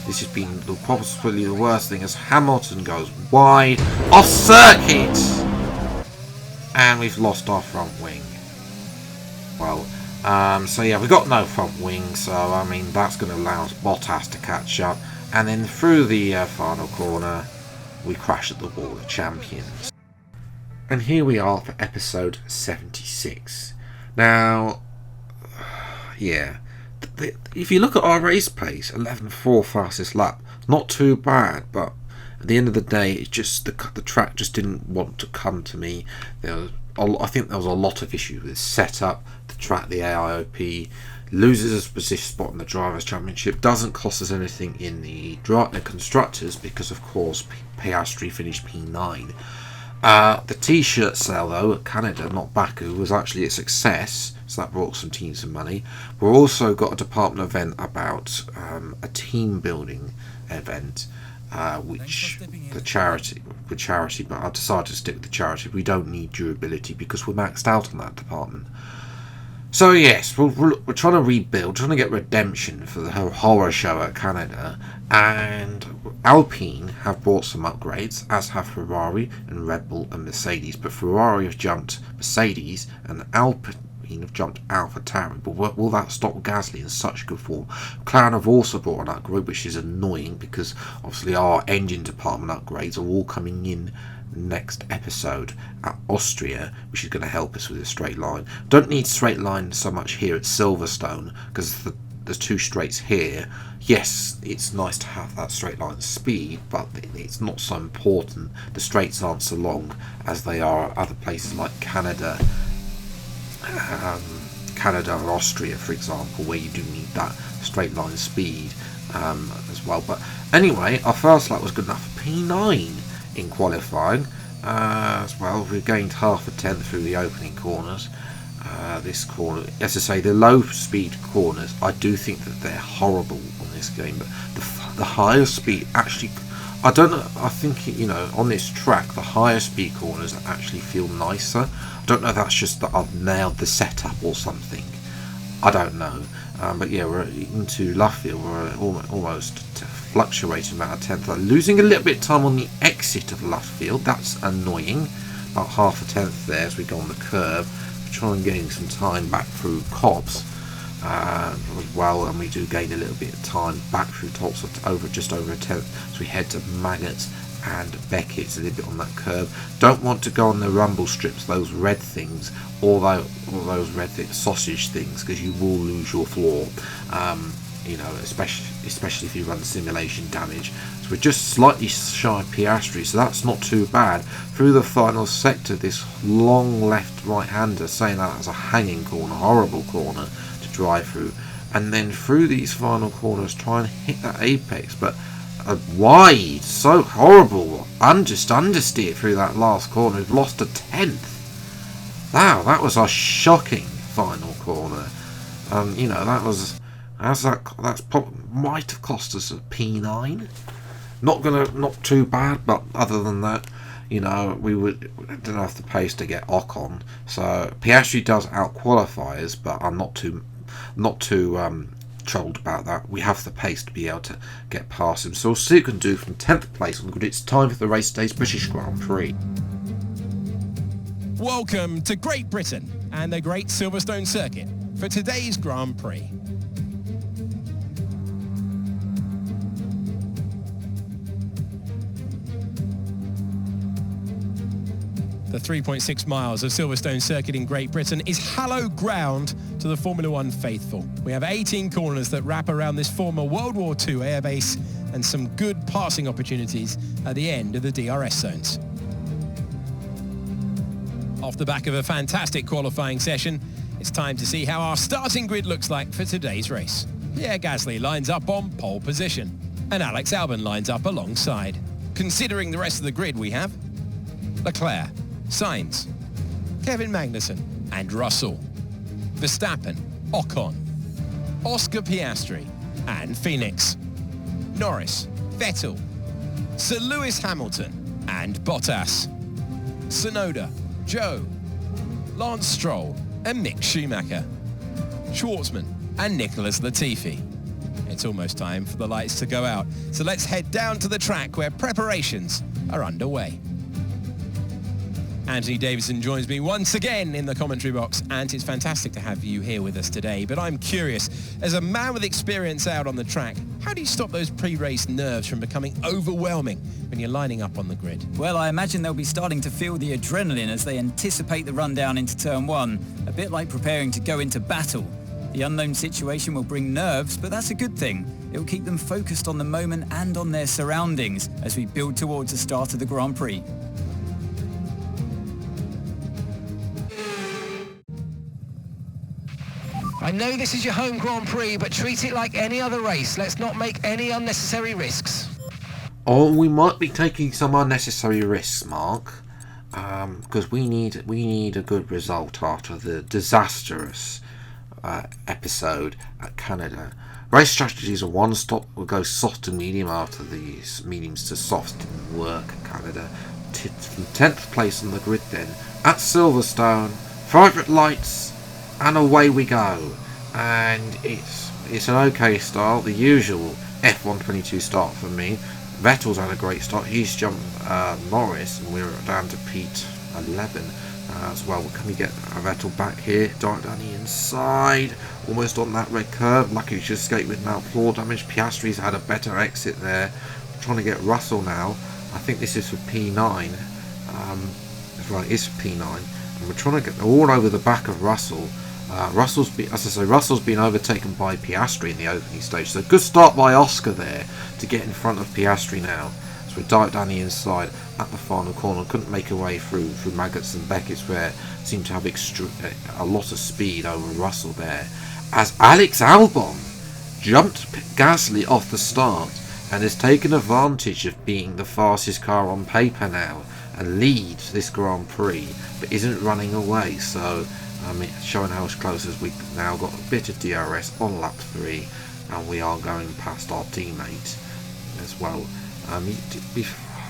This has been possibly the worst thing as Hamilton goes wide off circuit, and we've lost our front wing. Well, so yeah, we've got no front wing, so I mean that's going to allow Bottas to catch up, and then through the final corner we crash at the wall of champions. And here we are for episode 76. Now, yeah, if you look at our race pace, 11.4 fastest lap, not too bad, but at the end of the day, it's just the track just didn't want to come to me. I think there was a lot of issues with setup, the track, the AIOP, loses a position spot in the Drivers' Championship, doesn't cost us anything in the Constructors because, of course, Piastri finished P9. The t-shirt sale, though, at Canada, not Baku, was actually a success, so that brought some teams some money. We've also got a department event about a team building event, which the charity, but I decided to stick with the charity. We don't need durability because we're maxed out on that department. So yes, we're trying to rebuild, trying to get redemption for the horror show at Canada, and Alpine have brought some upgrades, as have Ferrari and Red Bull and Mercedes, but Ferrari have jumped Mercedes and Alpine have jumped AlphaTauri, but will that stop Gasly in such good form? McLaren have also brought an upgrade, which is annoying because obviously our engine department upgrades are all coming in next episode at Austria, which is going to help us with a straight line. Don't need straight line so much here at Silverstone because there's two straights here. Yes, it's nice to have that straight line speed, but it's not so important. The straights aren't so long as they are at other places like Canada or Austria, for example, where you do need that straight line speed as well. But anyway, our first lap was good enough for P9 in qualifying as well. We gained half a tenth through the opening corners. This corner, as I say, the low speed corners, I do think that they're horrible on this game, but the higher speed actually, I don't know, I think, you know, on this track the higher speed corners actually feel nicer. I don't know if that's just that I've nailed the setup or something, I don't know, but yeah, we're into Luffield, we're almost fluctuating about a tenth, losing a little bit of time on the exit of Luffield. That's annoying, about half a tenth there as we go on the curve. We try and gain some time back through Cobbs as well, and we do gain a little bit of time back through tops of just over a tenth, so we head to Maggotts and Beckett's a little bit on that curve. Don't want to go on the rumble strips, those red things, or those red sausage things, because you will lose your floor. You know, especially if you run simulation damage. So we're just slightly shy of Piastri, so that's not too bad. Through the final sector, this long left right-hander, saying that's a hanging corner, horrible corner to drive through, and then through these final corners try and hit that apex, but wide, so horrible. Just understeer through that last corner. We've lost a tenth. Wow, that was a shocking final corner. You know, that's probably might have cost us a P9. Not too bad, but other than that, you know, we didn't have the pace to get Ocon. So Piastri does out qualifiers, but I'm not too troubled about that. We have the pace to be able to get past him. So we'll see what we can do from 10th place on the grid. It's time for the race day's British Grand Prix. Welcome to Great Britain and the Great Silverstone Circuit for today's Grand Prix. The 3.6 miles of Silverstone Circuit in Great Britain is hallowed ground to the Formula One faithful. We have 18 corners that wrap around this former World War II airbase and some good passing opportunities at the end of the DRS zones. Off the back of a fantastic qualifying session, it's time to see how our starting grid looks like for today's race. Pierre Gasly lines up on pole position, and Alex Albon lines up alongside. Considering the rest of the grid, we have Leclerc, Sainz, Kevin Magnussen and Russell, Verstappen, Ocon, Oscar Piastri and Phoenix, Norris, Vettel, Sir Lewis Hamilton and Bottas, Tsunoda, Joe, Lance Stroll and Mick Schumacher, Schwartzman and Nicholas Latifi, It's almost time for the lights to go out, so let's head down to the track where preparations are underway. Anthony Davidson joins me once again in the commentary box, and it's fantastic to have you here with us today. But I'm curious, as a man with experience out on the track, how do you stop those pre-race nerves from becoming overwhelming when you're lining up on the grid? Well, I imagine they'll be starting to feel the adrenaline as they anticipate the run down into turn one, a bit like preparing to go into battle. The unknown situation will bring nerves, but that's a good thing. It will keep them focused on the moment and on their surroundings as we build towards the start of the Grand Prix. I know this is your home Grand Prix, but treat it like any other race. Let's not make any unnecessary risks. Or we might be taking some unnecessary risks, Mark, because we need a good result after the disastrous episode at Canada. Race strategies are one stop. We'll go soft to medium after these. Mediums to soft didn't work at Canada. From 10th place on the grid then at Silverstone. Favourite lights, and away we go. And it's an okay start, the usual F122 start for me. Vettel's had a great start. He's jumped Norris, and we're down to P11 as well. Can we get Vettel back here? Dark down the inside, almost on that red curve. Lucky to escape with now floor damage. Piastri's had a better exit there. I'm trying to get Russell now. I think this is for P9. That's right, it's for P9. And we're trying to get all over the back of Russell. Russell's been overtaken by Piastri in the opening stage. So good start by Oscar there to get in front of Piastri now. So we dive down the inside at the final corner. Couldn't make a way through Maggots and Beckett's, where seemed to have a lot of speed over Russell there. As Alex Albon jumped Gasly off the start and has taken advantage of being the fastest car on paper now and leads this Grand Prix, but isn't running away. So showing how close as we've now got a bit of DRS on lap 3, and we are going past our teammate as well.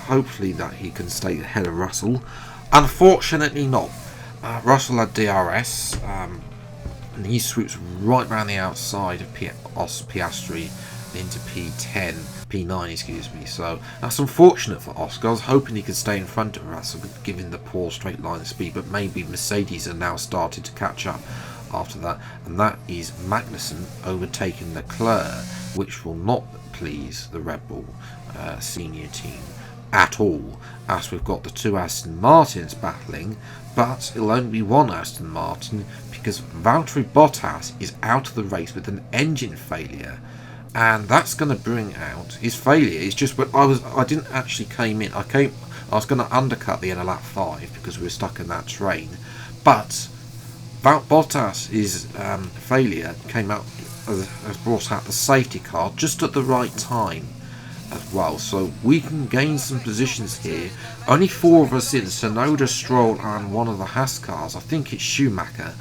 Hopefully that he can stay ahead of Russell. Unfortunately not. Russell had DRS, and he swoops right round the outside of Piastri into P9, excuse me. So that's unfortunate for Oscar. I was hoping he could stay in front of Russell, given the poor straight line speed, but maybe Mercedes are now started to catch up after that, and that is Magnussen overtaking Leclerc, which will not please the Red Bull senior team at all, as we've got the two Aston Martins battling, but it'll only be one Aston Martin because Valtteri Bottas is out of the race with an engine failure. And that's going to bring out his failure. It's just when I didn't actually came in. I was going to undercut the end of lap 5 because we were stuck in that train. But Bottas' failure came out has brought out the safety car just at the right time as well. So we can gain some positions here. Only 4 of us in: Tsunoda, Stroll, and one of the Haas cars. I think it's Schumacher.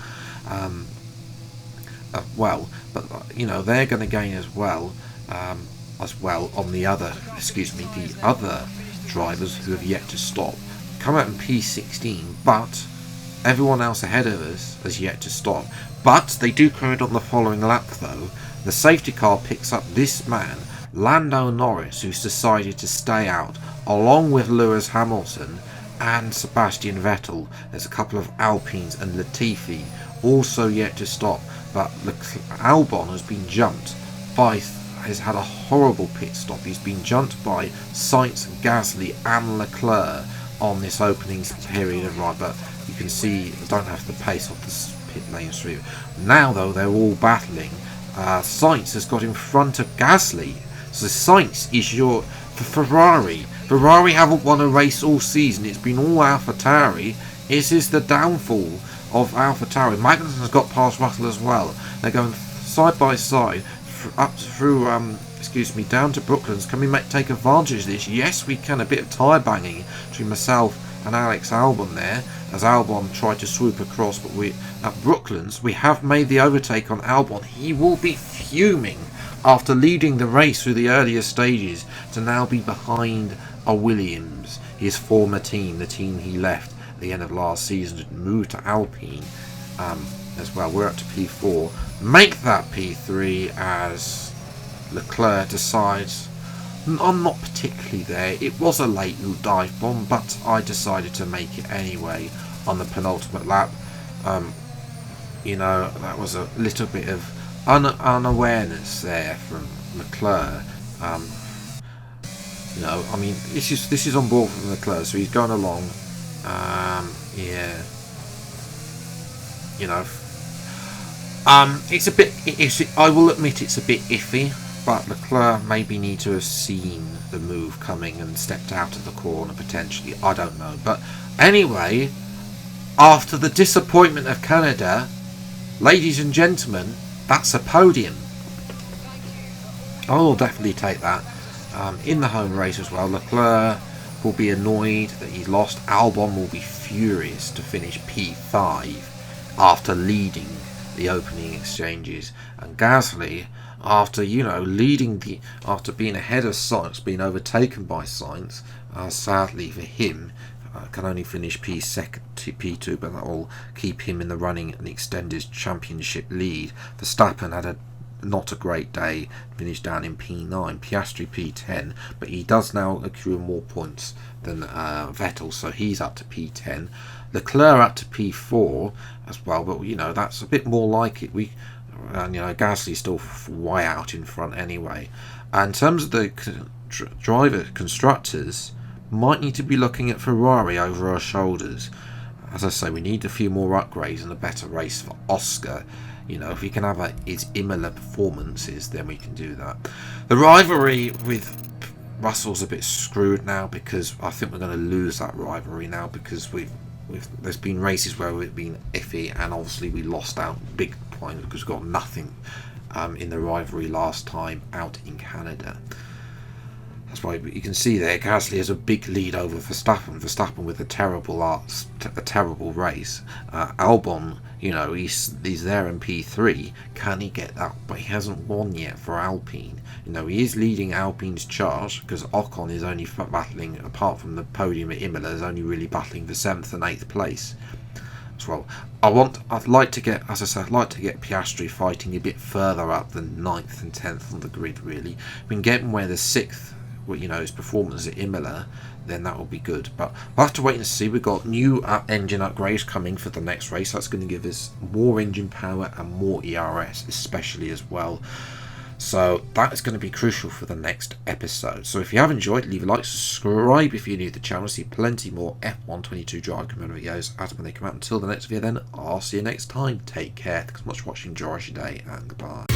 But they're going to gain as well on the other drivers who have yet to stop. Come out in P16, but everyone else ahead of us has yet to stop. But they do carry it on the following lap though. The safety car picks up this man, Lando Norris, who's decided to stay out, along with Lewis Hamilton and Sebastian Vettel. There's a couple of Alpines and Latifi also yet to stop. But Albon has had a horrible pit stop. He's been jumped by Sainz, Gasly and Leclerc on this opening period of ride, but you can see I don't have the pace off the pit lane street. Now though, they're all battling. Sainz has got in front of Gasly. So Sainz is for Ferrari. Ferrari haven't won a race all season. It's been all AlphaTauri. This is the downfall of AlphaTauri. Magnussen has got past Russell as well. They're going side by side up through down to Brooklands. Can we take advantage of this? Yes, we can. A bit of tyre banging between myself and Alex Albon there, as Albon tried to swoop across, but at Brooklands we have made the overtake on Albon. He will be fuming after leading the race through the earlier stages to now be behind a Williams, his former team, the team he left at the end of last season, to move to Alpine as well. We're up to P4. Make that P3 as Leclerc decides, I'm not particularly there. It was a late dive bomb, but I decided to make it anyway on the penultimate lap. You know, that was a little bit of unawareness there from Leclerc. You know, I mean, this is on board from Leclerc, so he's going along. Yeah. You know, it's a bit. I will admit it's a bit iffy, but Leclerc maybe need to have seen the move coming and stepped out of the corner potentially. I don't know, but anyway, after the disappointment of Canada, ladies and gentlemen, that's a podium. I will definitely take that. In the home race as well, Leclerc will be annoyed that he lost. Albon will be furious to finish P5 after leading the opening exchanges, and Gasly, after after being ahead of Sainz, being overtaken by Sainz, sadly for him, can only finish P2, but that will keep him in the running and extend his championship lead. Verstappen had not a great day, finished down in P9, Piastri P10, but he does now accrue more points than Vettel, so he's up to P10. Leclerc up to P4 as well, but you know, that's a bit more like it. And you know, Gasly's still way out in front anyway. And in terms of the driver constructors, might need to be looking at Ferrari over our shoulders. As I say, we need a few more upgrades and a better race for Oscar. You know, if we can have his Imola performances, then we can do that. The rivalry with Russell's a bit screwed now, because I think we're going to lose that rivalry now, because there's been races where we've been iffy, and obviously we lost out big point because we got nothing in the rivalry last time out in Canada. That's why you can see there Gasly has a big lead over Verstappen. Verstappen with a terrible race. Albon, you know, he's there in P3. Can he get that? But he hasn't won yet for Alpine. You know, he is leading Alpine's charge, because Ocon is only battling, apart from the podium at Imola, is only really battling for 7th and 8th place as well. I'd like to get Piastri fighting a bit further up than 9th and 10th on the grid. Really, we can get him where the 6th. You know, his performance at Imola, then that will be good. But we'll have to wait and see. We've got new engine upgrades coming for the next race. That's going to give us more engine power and more ERS, especially as well. So that is going to be crucial for the next episode. So if you have enjoyed, leave a like, subscribe if you're new to the channel. See plenty more F122 drive commander videos as when they come out. Until the next video, then I'll see you next time. Take care. Thanks so much for watching. Enjoy your day, and goodbye.